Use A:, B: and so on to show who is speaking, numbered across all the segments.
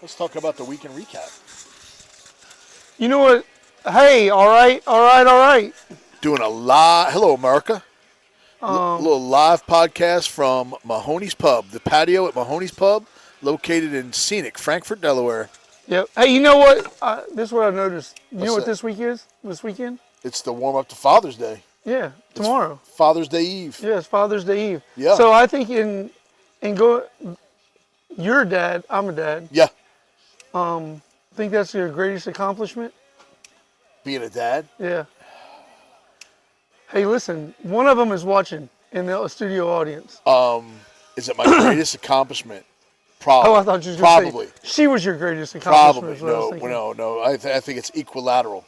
A: Let's talk about the weekend recap.
B: You know what? Hey, all right.
A: Doing a live, hello America, little live podcast from Mahoney's Pub, the patio at Mahoney's Pub, located in scenic Frankfort, Delaware.
B: Yep. Hey, you know what? This is what I noticed. You know what
A: that?
B: this week is? This weekend?
A: It's the warm up to Father's Day.
B: Yeah, tomorrow.
A: It's Father's Day Eve.
B: Yeah, it's Father's Day Eve.
A: Yeah.
B: So I think you're a dad. I'm a dad.
A: Yeah.
B: I think that's your greatest accomplishment.
A: Being a dad.
B: Yeah. Hey, listen. One of them is watching in the studio audience.
A: Is it my greatest accomplishment? Probably.
B: Oh, I thought you were going to say she was your greatest accomplishment.
A: Probably. No. I think it's equilateral.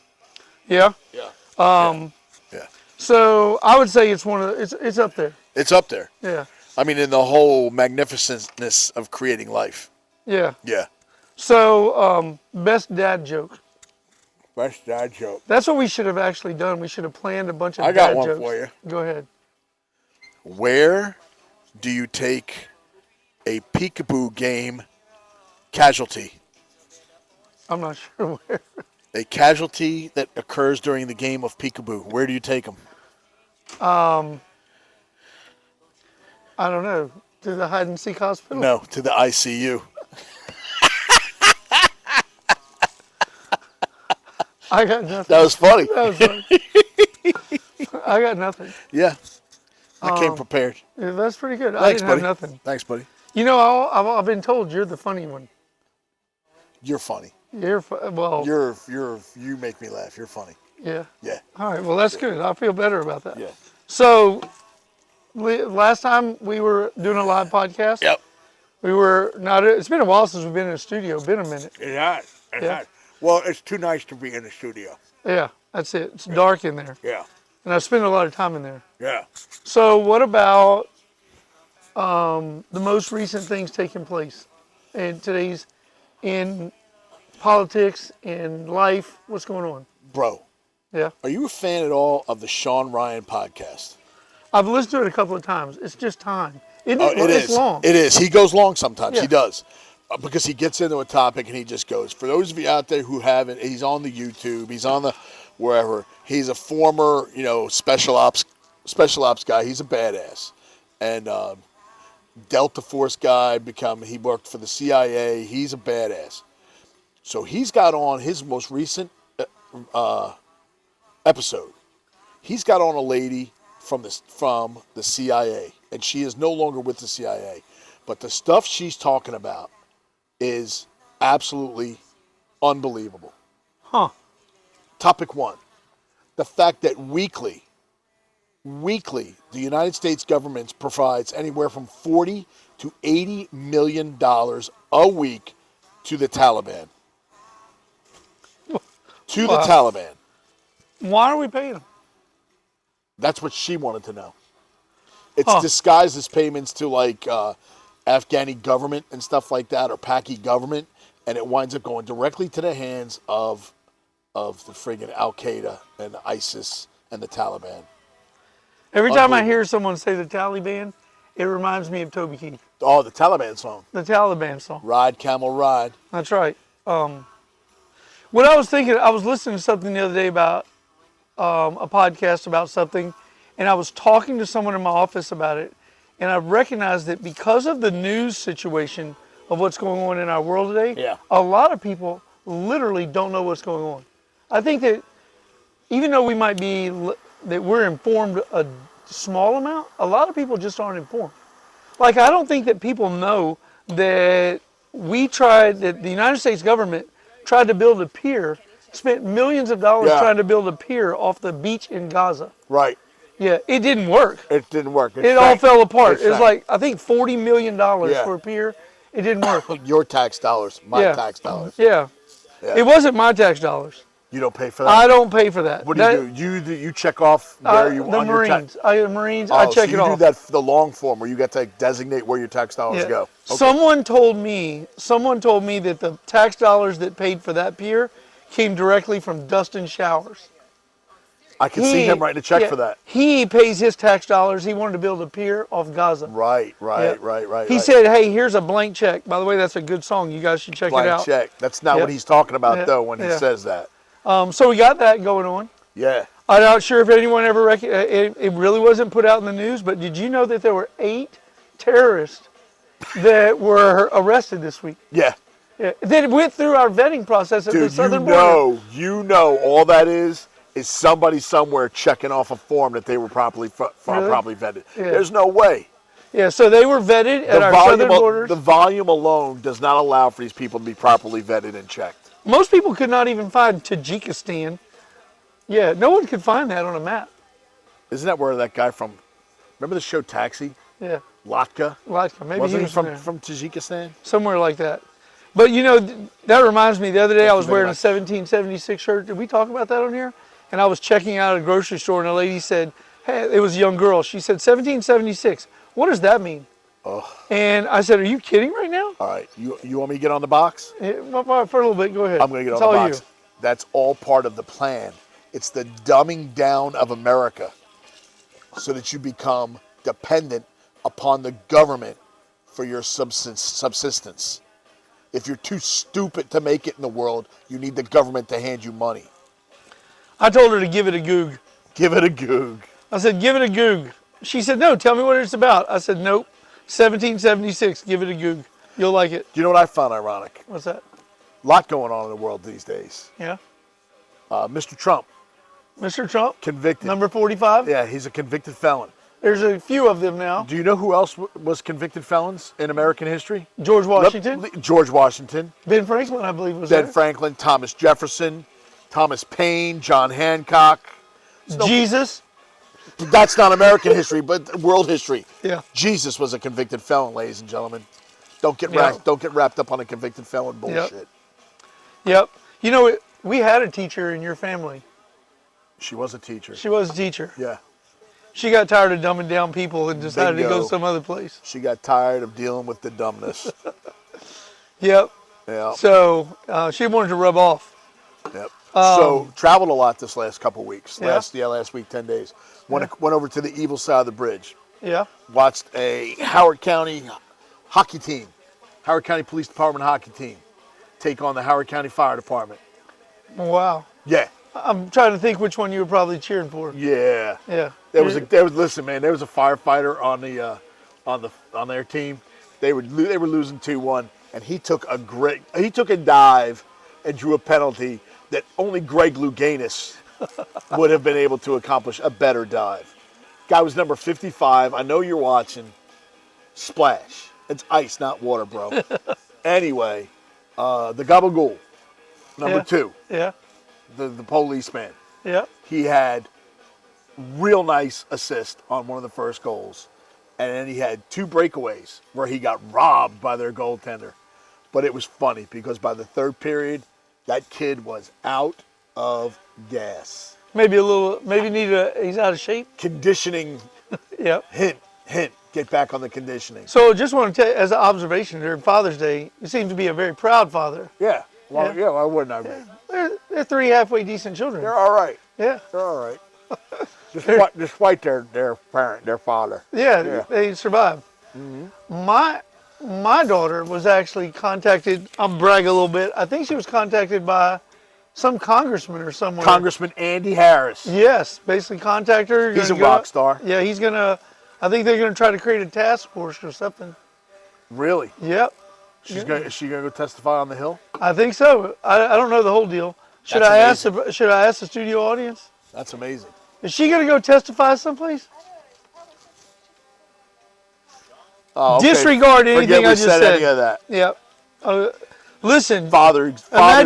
B: Yeah.
A: Yeah. Yeah.
B: So I would say it's it's up there.
A: It's up there.
B: Yeah.
A: I mean, in the whole magnificentness of creating life.
B: Yeah.
A: Yeah.
B: So, best dad joke.
A: Best dad joke.
B: That's what we should have actually done. We should have planned a bunch of
A: I
B: dad
A: got one
B: jokes.
A: for you.
B: Go ahead.
A: Where do you take a peekaboo game casualty?
B: I'm not sure where.
A: A casualty that occurs during the game of peekaboo. Where do you take them?
B: I don't know. To the hide and seek hospital?
A: No, to the ICU.
B: I got nothing.
A: That was funny.
B: I got nothing.
A: Yeah. I came prepared.
B: Yeah, that's pretty good.
A: Thanks,
B: I didn't
A: buddy.
B: have nothing.
A: Thanks, buddy.
B: You know, I've been told you're the funny one.
A: You're funny.
B: Well.
A: You make me laugh. You're funny.
B: Yeah.
A: Yeah.
B: All right. Well, that's good. I feel better about that.
A: Yeah.
B: So, last time we were doing a live podcast.
A: Yep.
B: We were not. It's been a while since we've been in the studio. Been a minute.
A: It has. It
B: Yeah.
A: has. Well, it's too nice to be in the studio.
B: Yeah, that's it. It's dark in there,
A: Yeah.
B: and I spend a lot of time in there.
A: Yeah.
B: So, what about the most recent things taking place in politics, in life? What's going on?
A: Bro,
B: Yeah,
A: are you a fan at all of the Sean Ryan podcast?
B: I've listened to it a couple of times. It's just time.
A: It
B: It's
A: is.
B: long.
A: It is. He goes long sometimes.
B: Yeah.
A: He does. Because he gets into a topic and he just goes. For those of you out there who haven't, he's on the YouTube. He's on the wherever. He's a former, special ops guy. He's a badass. And Delta Force guy. He worked for the CIA. He's a badass. So he's got on his most recent episode. He's got on a lady from the CIA, and she is no longer with the CIA. But the stuff she's talking about is absolutely unbelievable.
B: Huh.
A: Topic 1, the fact that weekly, the United States government provides anywhere from $40 to $80 million a week to the Taliban. To the Taliban.
B: Why are we paying them?
A: That's what she wanted to know. It's disguised as payments to Afghani government and stuff like that, or Paki government, and it winds up going directly to the hands of the friggin' Al Qaeda and ISIS and the Taliban.
B: Every time I hear someone say the Taliban, it reminds me of Toby Keith.
A: Oh, the Taliban song.
B: The Taliban song.
A: Ride, Camel, Ride.
B: That's right. What I was thinking, I was listening to something the other day about a podcast about something, and I was talking to someone in my office about it, and I recognized that because of the news situation of what's going on in our world today, a lot of people literally don't know what's going on. I think that even though we might be, that we're informed a small amount, a lot of people just aren't informed. Like, I don't think that people know that the United States government tried to build a pier, spent millions of dollars trying to build a pier off the beach in Gaza.
A: Right.
B: Yeah, it didn't work.
A: It didn't work.
B: It all fell apart. It was like, I think $40 million for a pier. It didn't work.
A: Your tax dollars, my tax dollars.
B: Yeah. It wasn't my tax dollars.
A: You don't pay for that?
B: I don't pay for that.
A: What do you do? You check off where you want your tax?
B: The Marines, I check it off.
A: You do that the long form where you get to designate where your tax dollars go. Okay.
B: Someone told me that the tax dollars that paid for that pier came directly from Dustin Showers.
A: I could see him writing a check for that.
B: He pays his tax dollars. He wanted to build a pier off Gaza.
A: Right.
B: He said, hey, here's a blank check. By the way, that's a good song. You guys should check it out.
A: Blank check. That's not what he's talking about, though, when he says that.
B: So we got that going on.
A: Yeah.
B: I'm not sure if anyone ever it really wasn't put out in the news, but did you know that there were 8 terrorists that were arrested this week?
A: Yeah.
B: That went through our vetting process at the southern border.
A: You know, all that is somebody somewhere checking off a form that they were properly vetted. Yeah. There's no way.
B: Yeah, so they were vetted at our southern borders.
A: The volume alone does not allow for these people to be properly vetted and checked.
B: Most people could not even find Tajikistan. Yeah, no one could find that on a map.
A: Isn't that where that guy from, remember the show Taxi?
B: Yeah.
A: Latka?
B: Maybe
A: Wasn't
B: he
A: he
B: was
A: from Tajikistan?
B: Somewhere like that. But you know, that reminds me, the other day I was wearing a 1776 shirt. Did we talk about that on here? And I was checking out at a grocery store and a lady said, hey, it was a young girl. She said, 1776, what does that mean?
A: Oh.
B: And I said, are you kidding right now?
A: All right, you want me to get on the box?
B: Yeah, for a little bit, go ahead.
A: I'm going to get on the box. That's all part of the plan. It's the dumbing down of America so that you become dependent upon the government for your subsistence. If you're too stupid to make it in the world, you need the government to hand you money.
B: I told her to give it a goog.
A: Give it a goog.
B: I said, give it a goog. She said, no, tell me what it's about. I said, nope, 1776, give it a goog. You'll like it.
A: Do you know what I found ironic?
B: What's that?
A: A lot going on in the world these days.
B: Yeah.
A: Mr. Trump.
B: Mr. Trump?
A: Convicted.
B: Number 45?
A: Yeah, he's a convicted felon.
B: There's a few of them now.
A: Do you know who else was convicted felons in American history?
B: George Washington.
A: George Washington.
B: Ben Franklin, I believe, was there.
A: Ben Franklin, Thomas Jefferson, Thomas Paine, John Hancock.
B: Jesus.
A: That's not American history, but world history.
B: Yeah.
A: Jesus was a convicted felon, ladies and gentlemen. Don't get wrapped up on a convicted felon bullshit.
B: Yep. You know, we had a teacher in your family.
A: She was a teacher.
B: She was a teacher.
A: Yeah.
B: She got tired of dumbing down people and decided to go some other place.
A: She got tired of dealing with the dumbness.
B: Yep.
A: Yeah.
B: So she wanted to rub off.
A: Yep. So traveled a lot this last couple weeks.
B: Yeah.
A: Last week, 10 days. Went over to the evil side of the bridge.
B: Yeah.
A: Watched a Howard County hockey team, Howard County Police Department hockey team, take on the Howard County Fire Department.
B: Wow.
A: Yeah.
B: I'm trying to think which one you were probably cheering for.
A: Yeah.
B: Yeah.
A: Listen, man, there was a firefighter on their team. They were losing 2-1, and he took a dive and drew a penalty that only Greg Louganis would have been able to accomplish a better dive. Guy was number 55. I know you're watching. Splash. It's ice, not water, bro. Anyway, the Gabagool, number 2.
B: Yeah.
A: The policeman.
B: Yeah.
A: He had real nice assist on one of the first goals. And then he had 2 breakaways where he got robbed by their goaltender. But it was funny because by the third period, that kid was out of gas.
B: Maybe he's out of shape.
A: Conditioning.
B: Yep.
A: Hint. Get back on the conditioning.
B: So just want to tell you, as an observation during Father's Day, you seem to be a very proud father.
A: Yeah. Well, yeah, why wouldn't I be?
B: Yeah. They're 3 halfway decent children.
A: They're all right.
B: Yeah.
A: They're all right. Despite their parent, their father.
B: Yeah, they survived. Mm-hmm. My daughter was actually contacted. I'll brag a little bit. I think she was contacted by some congressman or someone.
A: Congressman Andy Harris.
B: Yes, basically contact her.
A: He's a rock star.
B: Yeah, I think they're gonna try to create a task force or something.
A: Really?
B: Yep.
A: Is she gonna go testify on the Hill?
B: I think so. I don't know the whole deal. Should I ask the studio audience?
A: That's amazing.
B: Is she gonna go testify someplace?
A: Oh, okay.
B: Disregard anything I just said.
A: Any of that.
B: Yep. Listen.
A: Father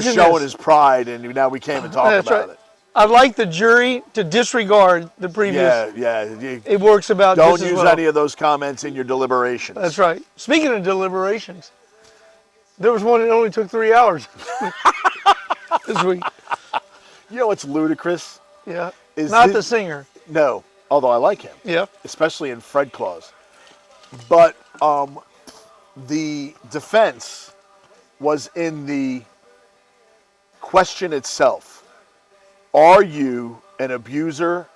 A: showing his pride, and now we came and talked about it.
B: I'd like the jury to disregard the previous.
A: Yeah.
B: It works about.
A: Don't use any of those comments in your deliberations.
B: That's right. Speaking of deliberations, there was one that only took 3 hours this week.
A: You know what's ludicrous?
B: Yeah. Not the singer.
A: No, although I like him.
B: Yeah.
A: Especially in Fred Claus. But the defense was in the question itself. Are you an abuser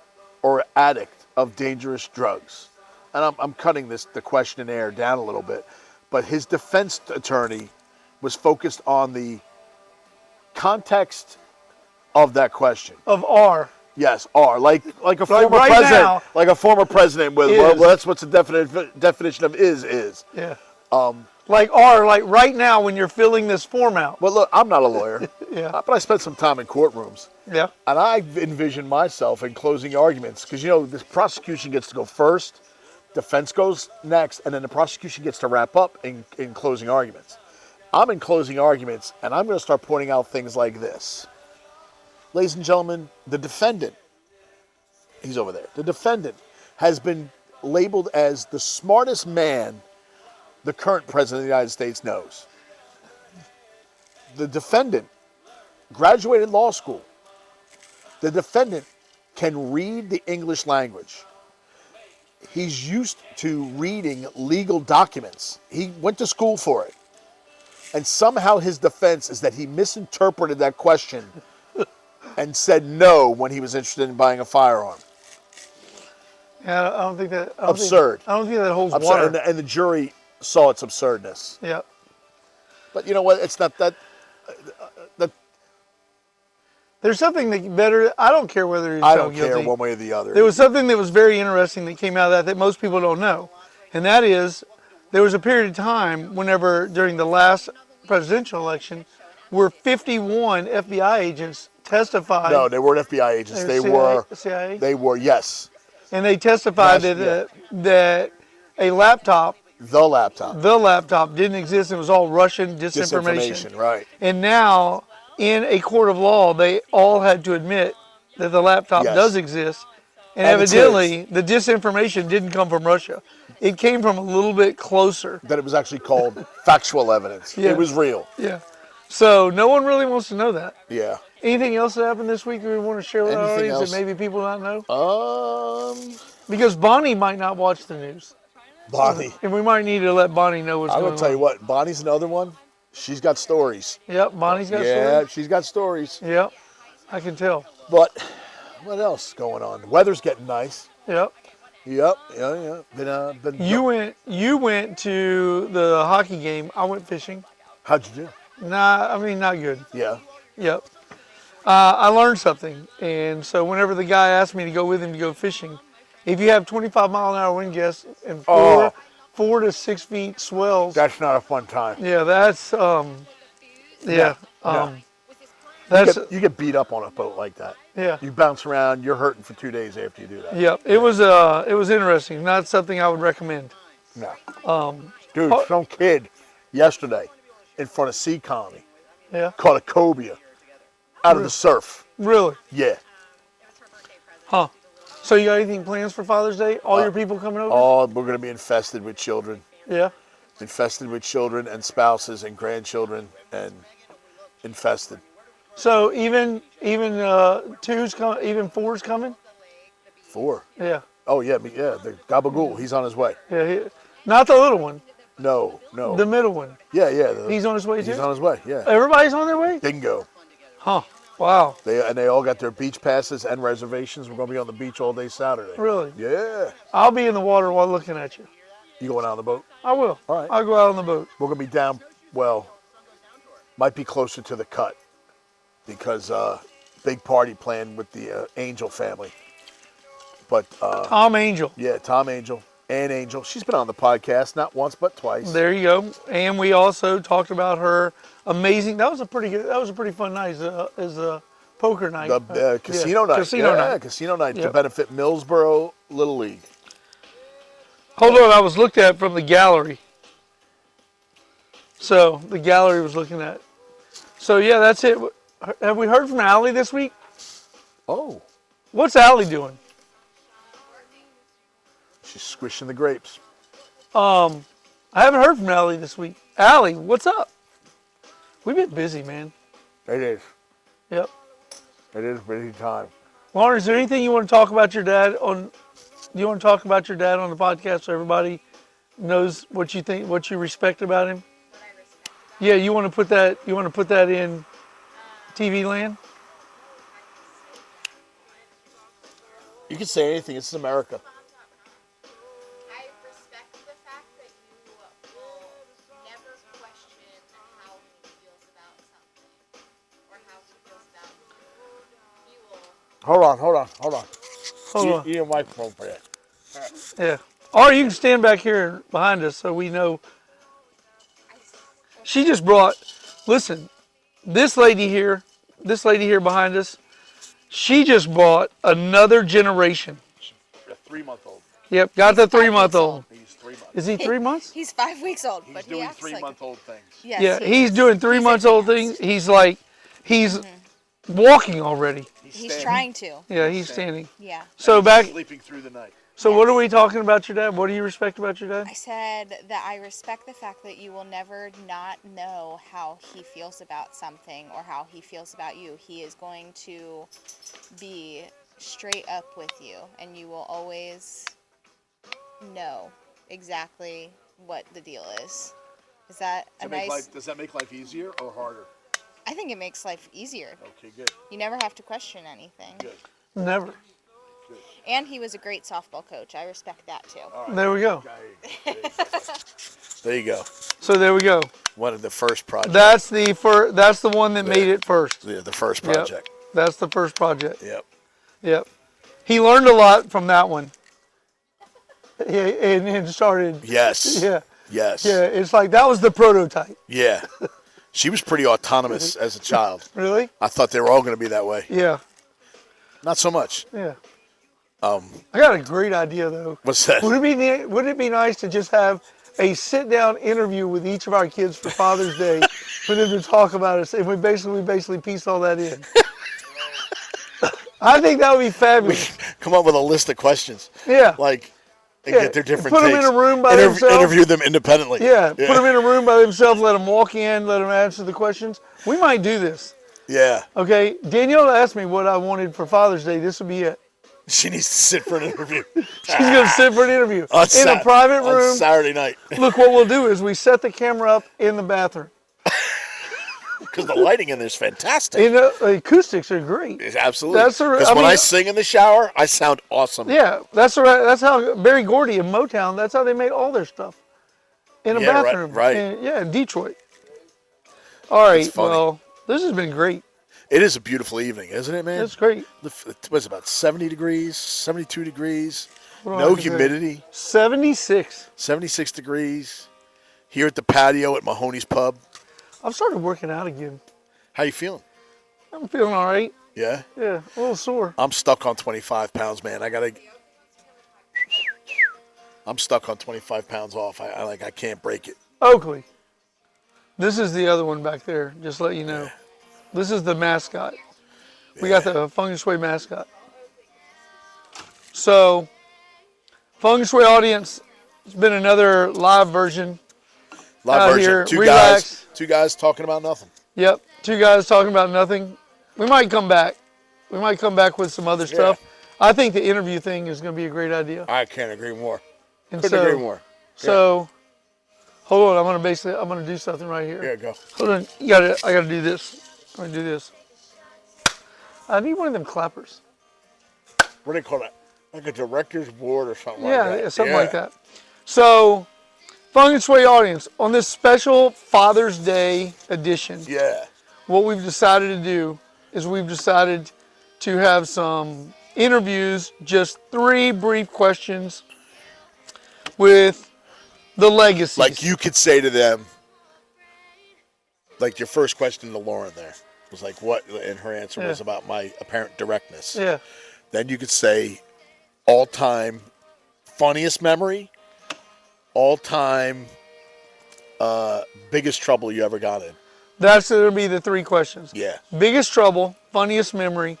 A: or addict of dangerous drugs? And I'm cutting the questionnaire down a little bit, but his defense attorney was focused on the context of that question.
B: Of R.
A: Yes, R, like a former
B: right
A: president,
B: now,
A: like a former president with well,
B: is.
A: that's what's the definition of is.
B: Yeah. Like R, like right now when you're filling this form out.
A: Well, look, I'm not a lawyer,
B: Yeah.
A: but I spent some time in courtrooms,
B: Yeah.
A: and I envision myself in closing arguments because this prosecution gets to go first, defense goes next, and then the prosecution gets to wrap up in closing arguments. I'm in closing arguments, and I'm going to start pointing out things like this. Ladies and gentlemen, the defendant, he's over there, the defendant has been labeled as the smartest man the current president of the United States knows. The defendant graduated law school. The defendant can read the English language. He's used to reading legal documents. He went to school for it. And somehow his defense is that he misinterpreted that question and said no when he was interested in buying a firearm.
B: Yeah, I don't think that.
A: Absurd.
B: I don't think that holds
A: Absurd.
B: water.
A: And the jury saw its absurdness.
B: Yeah.
A: But you know what? It's not that.
B: There's something that better. I don't care whether he's
A: I
B: found
A: don't care
B: guilty.
A: one way or the other.
B: There was something that was very interesting that came out of that most people don't know, and that is there was a period of time whenever during the last presidential election where 51 FBI agents testified.
A: No, they weren't FBI agents. They were
B: CIA.
A: They were, yes.
B: And they testified that a laptop,
A: The laptop
B: didn't exist. It was all Russian disinformation.
A: Right.
B: And now, in a court of law, they all had to admit that the laptop does exist. And evidently, the disinformation didn't come from Russia. It came from a little bit closer.
A: That it was actually called factual evidence.
B: Yeah.
A: It was real.
B: Yeah. So no one really wants to know that.
A: Yeah.
B: Anything else that happened this week that we want to share with our
A: Anything
B: audience
A: else?
B: that maybe people not know?
A: Because
B: Because Bonnie might not watch the news.
A: Bonnie.
B: And we might need to let Bonnie know what's
A: I'm
B: going on.
A: going to tell you what. Bonnie's another one. She's got stories.
B: Yep, Bonnie's got
A: Yeah,
B: stories.
A: she's got stories.
B: Yep, I can tell.
A: But what else is going on? The weather's getting nice.
B: Yep.
A: Yep. Yeah. Been.
B: You went to the hockey game. I went fishing.
A: How'd you do?
B: Not good.
A: Yeah.
B: Yep. I learned something, and so whenever the guy asked me to go with him to go fishing, if you have 25-mile-an-hour wind gusts and 4 to 6 feet swells,
A: That's not a fun time.
B: yeah, that's
A: No.
B: that's
A: You get beat up on a boat like that.
B: yeah.
A: You bounce around. You're hurting for 2 days after you do that.
B: Yep. It was interesting. Not something I would recommend.
A: No. Dude, some kid yesterday in front of Sea Colony
B: Yeah.
A: caught a cobia out of the surf.
B: Really?
A: Yeah.
B: Huh. So you got anything plans for Father's Day? All your people coming over?
A: Oh, we're going to be infested with children.
B: Yeah.
A: Infested with children and spouses and grandchildren and infested.
B: So even even four's coming?
A: 4.
B: Yeah.
A: Oh, yeah. The gabagool. He's on his way.
B: Yeah. Not the little one.
A: No.
B: The middle one.
A: Yeah.
B: He's on his way too?
A: He's on his way, yeah.
B: Everybody's on their way?
A: Bingo.
B: Huh. Wow.
A: They all got their beach passes and reservations. We're going to be on the beach all day Saturday.
B: Really?
A: Yeah.
B: I'll be in the water while looking at you.
A: You going out on the boat?
B: I will.
A: All right.
B: I'll go out on the boat.
A: We're going to be down, might be closer to the cut because big party planned with the Angel family. But
B: Tom Angel.
A: yeah, Tom Angel, Ann Angel. She's been on the podcast not once but twice.
B: There you go. And we also talked about her amazing. That was a pretty fun night as a poker night.
A: The casino night.
B: Casino night.
A: Casino night to
B: Yep.
A: benefit Millsboro Little League.
B: Hold on, I was looked at from the gallery. So the gallery was looking at. So yeah, that's it. Have we heard from Allie this week?
A: Oh,
B: What's Allie doing?
A: she's squishing the grapes.
B: I haven't heard from Allie this week. Allie, what's up? We've been busy, man.
A: It is.
B: Yep.
A: It is busy time.
B: Lauren, is there anything you want to talk about your dad on? Do you want to talk about your dad on the podcast so everybody knows what you think, what you respect about him? Yeah, you want to put that. You want to put that in TV land.
A: You can say anything. It's America.
C: I respect the fact that you will never question how he feels about something or how he feels about you. You will.
A: Hold on.
B: Hold on.
A: You need a microphone for that.
B: Yeah. Or you can stand back here behind us so we know. She just brought, listen, this lady here behind us, she just brought another generation.
A: A 3-month-old.
B: Yep, got the 3-month old.
C: old.
A: He's 3 months.
B: Is he 3 months?
C: He's 5 weeks old,
A: He's
C: but he
A: doing
C: acts like
A: 3-month-old things.
C: Yes,
B: Yeah,
C: he
B: he's
C: is.
B: doing 3
C: He's
B: months old
C: advanced.
B: things. He's walking already.
C: He's trying to.
B: Yeah, he's standing.
C: Yeah.
B: So back.
A: Sleeping through the night.
B: So what are we talking about your dad? What do you respect about your dad?
C: I said that I respect the fact that you will never not know how he feels about something or how he feels about you. He is going to be straight up with you, and you will always know exactly what the deal is. Is that a nice...
A: Does that make life easier or harder?
C: I think it makes life easier.
A: Okay, good.
C: You never have to question anything.
A: Good.
B: Never.
C: And he was a great softball coach. I respect that too.
A: Right.
B: There we go.
A: There you go.
B: So there we go.
A: One of the first projects.
B: That's the one that made it first.
A: Yeah, the first
B: Yep.
A: project.
B: That's the first project.
A: Yep.
B: Yep. He learned a lot from that one. And started.
A: Yes.
B: Yeah.
A: Yes.
B: Yeah. It's like that was the prototype.
A: Yeah. She was pretty autonomous as a child.
B: Really?
A: I thought they were all going to be that way.
B: Yeah.
A: Not so much.
B: Yeah. I got a great idea though.
A: What's that?
B: Would it be nice to just have a sit-down interview with each of our kids for Father's Day for them to talk about us, and we basically piece all that in. I think that would be fabulous.
A: Come up with a list of questions.
B: Yeah.
A: Like, and
B: Yeah.
A: get their different
B: Put them
A: takes.
B: in a room by themselves.
A: Interview them independently.
B: Yeah. Put them in a room by themselves. Let them walk in. Let them answer the questions. We might do this.
A: Yeah.
B: Okay. Danielle asked me what I wanted for Father's Day. This would be it.
A: She needs to sit for an interview.
B: She's going to sit for an interview
A: On
B: a private room.
A: On Saturday night.
B: Look, what we'll do is we set the camera up in the bathroom.
A: Because the lighting in there is fantastic.
B: And the acoustics are great.
A: It's absolutely.
B: That's
A: Because when I sing in the shower, I sound awesome.
B: Yeah, that's right. That's how Barry Gordy in Motown. That's how they made all their stuff in a bathroom.
A: Right.
B: In Detroit. All right.
A: It's funny.
B: Well, this has been great.
A: It is a beautiful evening, isn't it, man?
B: It's great.
A: It was about 70 degrees, 72 degrees,
B: What do I
A: no
B: have to say?
A: humidity,
B: 76.
A: 76 degrees. Here at the patio at Mahoney's Pub.
B: I've started working out again.
A: How you feeling?
B: I'm feeling all right.
A: Yeah?
B: Yeah, a little sore.
A: I'm stuck on 25 pounds, man. I'm stuck on 25 pounds off. I can't break it.
B: Oakley. This is the other one back there, just to let you know.
A: Yeah.
B: This is the mascot. We got the Fung Shway mascot. So, Fung Shway audience, it's been another live version.
A: Live
B: Out
A: version.
B: here,
A: Two
B: relax.
A: guys talking about nothing.
B: Yep, two guys talking about nothing. We might come back. We might come back with some other stuff. I think the interview thing is going to be a great idea.
A: I can't agree more.
B: And
A: Couldn't agree more.
B: So, hold on. I'm going to do something right here.
A: Yeah, go.
B: Hold on. I got to do this. I'm going to do this. I need one of them clappers.
A: What do they call that? Like a director's board or something like that.
B: Yeah, something like that. So, Fung Shway audience, on this special Father's Day edition,
A: Yeah.
B: what we've decided to do is we've decided to have some interviews, just 3 brief questions with the legacies.
A: Like you could say to them, like your first question to Lauren there was like, what? And her answer was about my apparent directness.
B: Yeah.
A: Then you could say, all-time funniest memory, all-time biggest trouble you ever got in.
B: That's going to be the 3 questions.
A: Yeah.
B: Biggest trouble, funniest memory,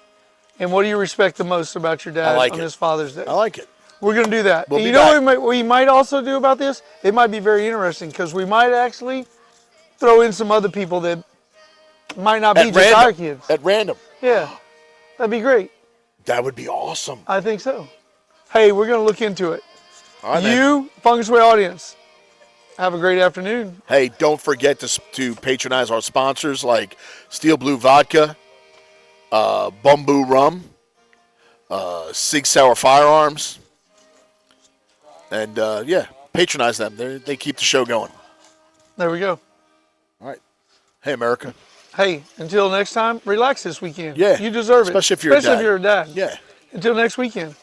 B: and what do you respect the most about your dad on this Father's Day?
A: I like it.
B: We're going to do that.
A: We'll
B: And
A: be
B: you know
A: back.
B: what we might also do about this? It might be very interesting because we might actually throw in some other people that might not be just our kids.
A: At random.
B: Yeah. That'd be great.
A: That would be awesome.
B: I think so. Hey, we're going to look into it.
A: All right, man.
B: You, Fung Shway audience, have a great afternoon.
A: Hey, don't forget to patronize our sponsors like Steel Blue Vodka, Bamboo Rum, Sig Sauer Firearms. And, patronize them. They keep the show going.
B: There we go.
A: All right. Hey, America.
B: Hey, until next time, relax this weekend.
A: Yeah.
B: You deserve it.
A: Especially if you're a dad.
B: If you're a dad.
A: Yeah.
B: Until next weekend.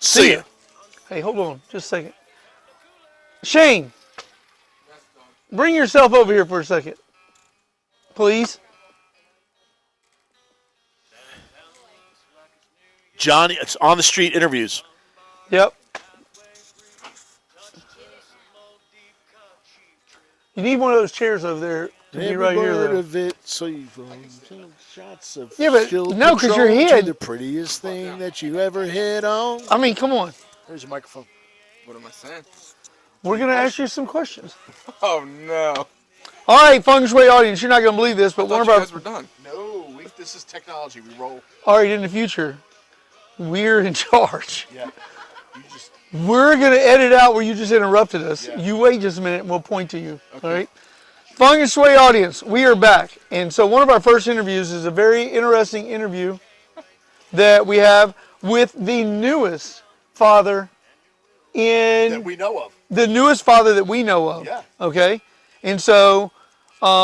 A: See ya.
B: Hey, hold on just a second. Shane, bring yourself over here for a second. Please.
A: Johnny, it's on the street interviews.
B: Yep. You need one of those chairs over there to be right here, though.
A: Of it, so you shots of
B: Yeah, but no, because your head.
A: The prettiest thing that you ever hit on.
B: I mean, come on.
A: There's your microphone.
D: What am I saying?
B: We're going to ask you some questions.
D: Oh, no.
B: All right, Fung Shway audience, you're not going to believe this, but one of
D: you
B: our.
D: guys were done.
A: No, this is technology. We roll.
B: All right, in the future, we're in charge.
A: Yeah. You just.
B: We're going to edit out where you just interrupted us.
A: Yeah.
B: You wait just a minute and we'll point to you. Okay. All right? Fung and Shway audience, we are back. And so one of our first interviews is a very interesting interview that we have with the newest father
A: That we know of.
B: the newest father that we know of.
A: Yeah.
B: Okay. And so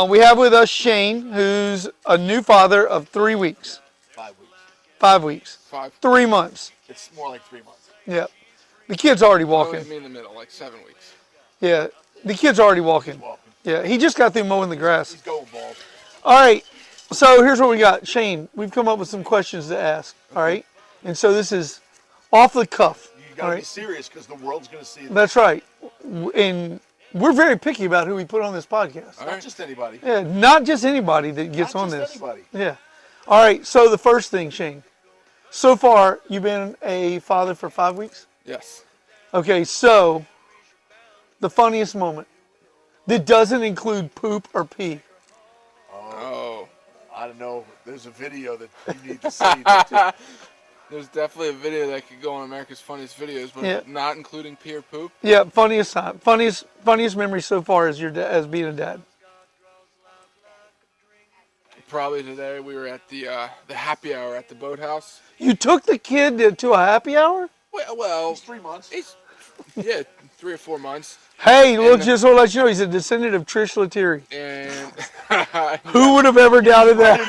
B: we have with us Shane, who's a new father of 3 weeks.
A: 5 weeks.
B: 5 weeks. 3 months.
A: It's more like 3 months.
B: Yeah. The kid's already
D: Walking.
B: walking.
D: Me in the middle, like 7 weeks.
B: Yeah. The kid's already walking.
A: Walking.
B: Yeah. He just got through mowing the grass.
A: He's going bald.
B: All right. So here's what we got. Shane, we've come up with some questions to ask. All right. And so this is off the cuff.
A: You got to be serious because the world's going to see it.
B: That's right. And we're very picky about who we put on this podcast.
A: Not just anybody.
B: Yeah, not just anybody that gets
A: Not
B: on
A: just
B: this.
A: anybody.
B: Yeah. All right. So the first thing, Shane. So far, you've been a father for 5 weeks?
D: Yes.
B: Okay, so the funniest moment that doesn't include poop or pee.
D: Oh.
A: I don't know. There's a video that you need to see.
D: There's definitely a video that could go on America's Funniest Videos, but
B: Yeah.
D: not including pee or poop.
B: Yeah, funniest time. Funniest memory so far as as being a dad.
D: Probably today we were at the happy hour at the boathouse.
B: You took the kid to a happy hour?
D: Well,
A: It's 3 months.
D: he's, yeah, 3 or 4 months.
B: Hey, look,
D: And-
B: just to let you know, he's a descendant of Trish Lettieri.
D: And
B: Who would have ever doubted that?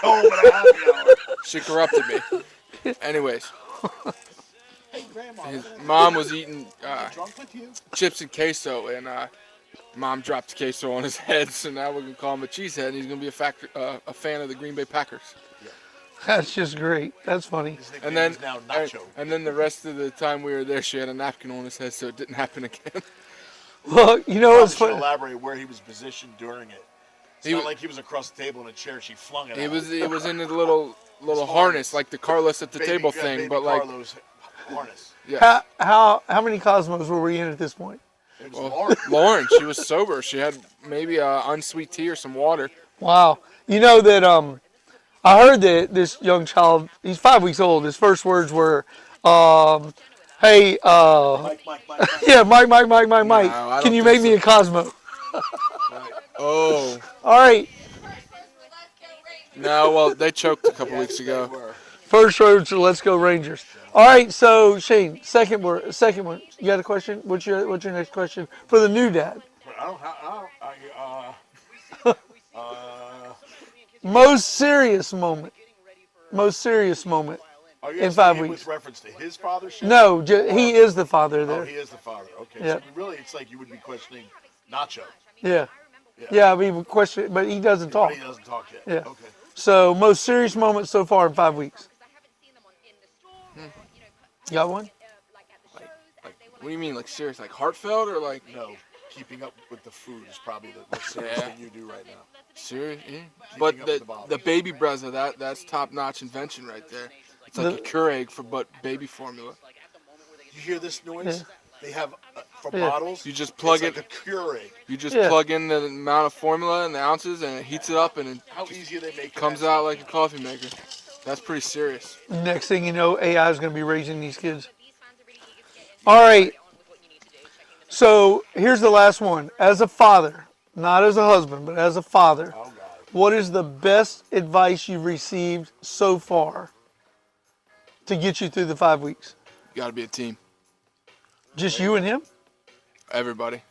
D: she corrupted me. Anyways, his mom was eating
A: Drunk with you?
D: chips and queso, and mom dropped the queso on his head, so now we're going to call him a cheesehead, and he's going to be a fan of the Green Bay Packers.
B: That's just great. That's funny.
A: His
D: And
A: nickname
D: then,
A: is now Nacho.
D: and then the rest of the time we were there, she had a napkin on his head, so it didn't happen again.
B: Look, you know
A: Probably
B: what's
A: should
B: funny?
A: elaborate where he was positioned during it. It's
D: He
A: not
D: was-
A: like he was across the table in a chair. She flung it.
D: It
A: at
D: was
A: him.
D: in the little harness, like the Carlos at the table thing,
A: baby
D: but like,
A: Carlos harness.
D: yeah.
B: How many Cosmos were we in at this point?
A: It was
D: Well,
A: Lauren.
D: Lauren, she was sober. She had maybe unsweet tea or some water.
B: Wow. You know that I heard that this young child, he's 5 weeks old, his first words were, hey,
A: Mike.
B: yeah, Mike,
D: I don't
B: can you
D: think
B: make me a Cosmo?
D: Oh.
B: All right.
D: No, well, they choked a couple weeks ago.
B: First words, let's go Rangers. All right, so Shane, second one. You got a question? What's your next question for the new dad? Most serious moment.
A: Are you
B: In
A: asking
B: 5
A: him
B: weeks.
A: with reference to his fathership?
B: No, he is the father
A: Oh,
B: there.
A: he is the father. Okay.
B: Yeah.
A: So really, it's like you would be questioning Nacho.
B: Yeah. Yeah, I mean, question, but he doesn't talk.
A: But he doesn't talk yet.
B: Yeah.
A: Okay.
B: So, most serious moment so far in 5 weeks. You got one?
D: What do you mean, like serious, like heartfelt or like
A: No, keeping up with the food is probably the most serious
D: Yeah.
A: thing you do right now.
D: serious? Yeah. But
A: up with the bottle.
D: the baby brezza, that's top-notch invention right there. It's like a Keurig but baby formula.
A: You hear this noise?
B: Yeah.
A: They have for
B: Yeah.
A: bottles.
D: You just plug
A: it's
D: it.
A: like a Keurig.
D: You just
B: Yeah.
D: plug in the amount of formula and the ounces, and it heats it up, and it
A: How easy are they make?
D: comes out like a coffee maker. That's pretty serious.
B: Next thing you know, AI is going to be raising these kids. All right. So here's the last one. As a father, not as a husband, but as a father,
A: Oh God.
B: what is the best advice you've received so far to get you through the 5 weeks?
D: You got to be a team.
B: Just you and him?
D: Everybody.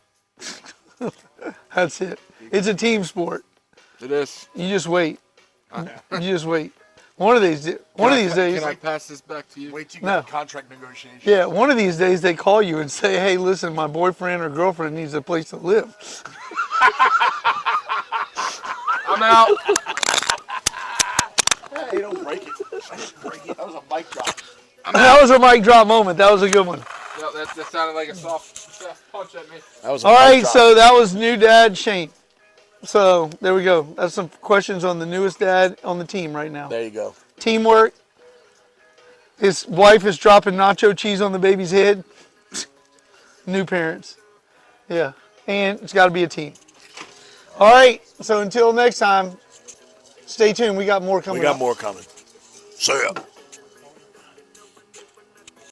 B: That's it. It's a team sport.
D: It is.
B: You just wait. You just wait. One of these days.
D: Can I pass this back to you?
A: Wait till you
B: No.
A: get the contract negotiation.
B: Yeah, one of these days they call you and say, "Hey, listen, my boyfriend or girlfriend needs a place to live."
D: I'm out.
A: Hey, don't break it. I didn't break it. That was a mic drop.
B: That was a mic drop moment. That was a good one.
D: No, that sounded like a soft punch at me.
A: That was a
B: All
A: mic
B: right,
A: drop.
B: so that was new dad Shane. So there we go. That's some questions on the newest dad on the team right now.
A: There you go.
B: Teamwork. His wife is dropping nacho cheese on the baby's head. New parents. Yeah. And it's got to be a team. All right. So until next time, stay tuned. We got more coming
A: We got
B: up.
A: more coming. See ya.